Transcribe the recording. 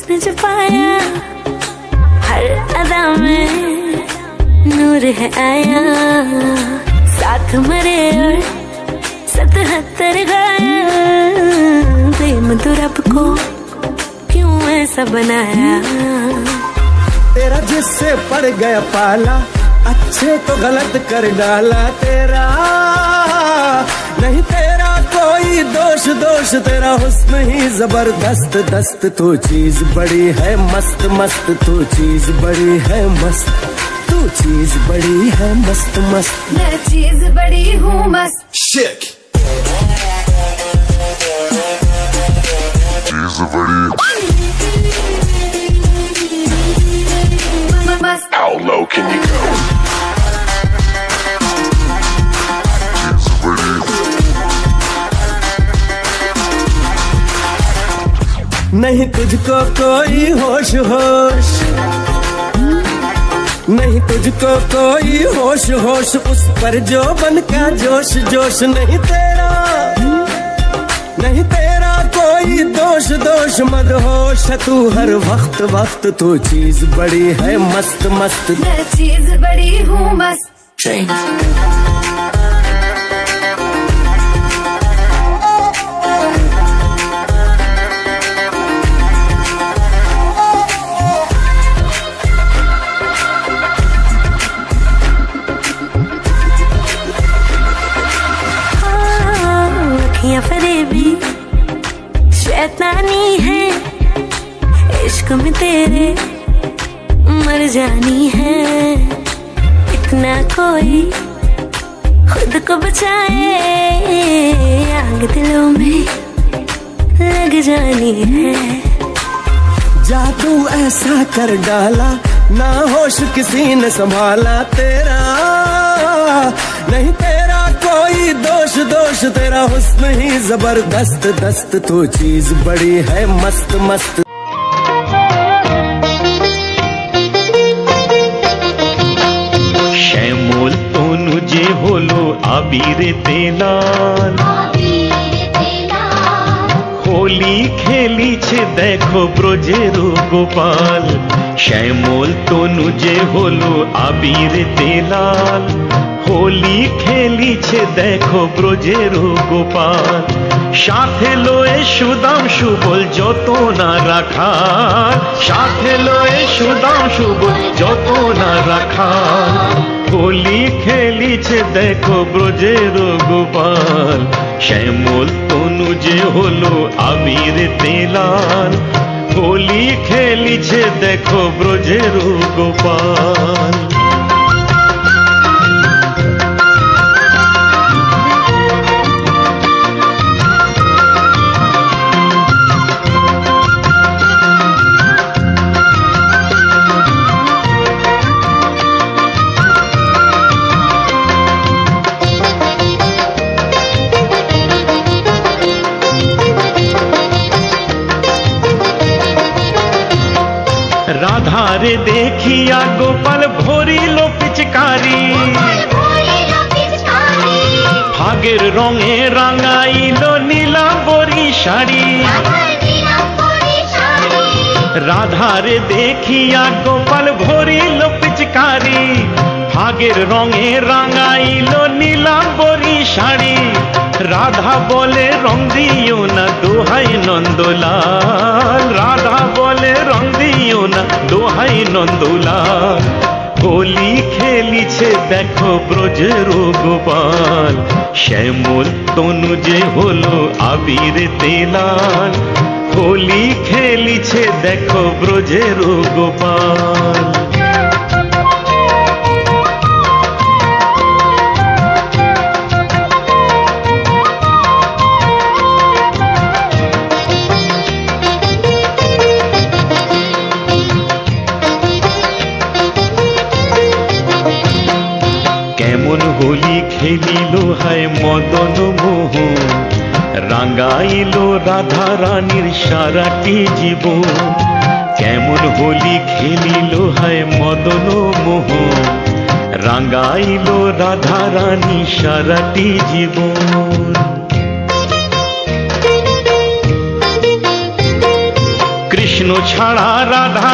तुमने जो पाया हर अदा में नूर है आया, साथ मरे और 77 गाया। प्रेम तो रब को क्यों ऐसा बनाया। तेरा जिससे पड़ गया पाला, अच्छे तो गलत कर डाला तेरा। नहीं तेरा कोई दोष, दोष तेरा हुस्न ही जबरदस्त दस्त। तू चीज बड़ी है मस्त मस्त, तू चीज बड़ी है मस्त, तू चीज बड़ी है मस्त मस्त। मैं चीज बड़ी हूँ मस्त। शेक चीज बड़ी। How low can you go? Chीज बड़ी। नहीं तुझको कोई होश होश, नहीं तुझको कोई होश होश, उस पर जो बन का जोश जोश। नहीं तेरा, नहीं तेरा कोई दोष दोष, मदहोश है तू हर वक्त वक्त। तू चीज बड़ी है मस्त मस्त, मैं चीज बड़ी हूँ मस्त। अखियाँ फरेबी शैतानी है, इश्क में तेरे मर जानी है। इतना कोई खुद को बचाए, आग दिलों में लग जानी है। जादू ऐसा कर डाला, ना होश किसी ने संभाला तेरा। नहीं तेरा कोई दोष दोष, तेरा हुस्न ही जबरदस्त दस्त। तू चीज बड़ी है मस्त मस्त। শ্যামল তনু যে হলো আবিরেতে লাল, হোলি খেলিছে দেখো ব্রজের গোপাল। শ্যামল তনু যে হলো আবিরেতে লাল, হোলি খেলিছে দেখো ব্রজের গোপাল। সাথে লয়ে সুদাম সুবল যত না রাখাল, সাথে লয়ে সুদাম সুবল যত না রাখাল। হোলি খেলিছে দেখো ব্রজের গোপাল। শ্যামল তনু যে হলো আবিরেতে লাল, হোলি খেলিছে দেখো ব্রজের গোপাল। রাধারে দেখিয়া গোপাল ভরিল পিচকারি, ভাগের রঙে রাঙাইল নীলাম্বরী শাড়ি। রাধারে দেখিয়া গোপাল ভরিল পিচকারি, ভাগের রঙে রাঙাইল নীলাম্বরী শাড়ি। রাধা বলে রং দিও না দোহাই নন্দলাল, রাধা বলে রং দিও না দোহাই নন্দলাল। হোলি খেলিছে দেখো ব্রজের গোপাল। শ্যামল তনু যে হলো আবিরেতে লাল, হোলি খেলিছে দেখো ব্রজের গোপাল। কেমন হোলি খেলিল হায় মদন মোহন, রাঙাইল রাধা রানীর সারাটি জীবন। কেমন হোলি খেলিল হায় মদন মোহন, রাঙাইল রাধা রানী সারাটি জীবন। কৃষ্ণ ছাড়া রাধা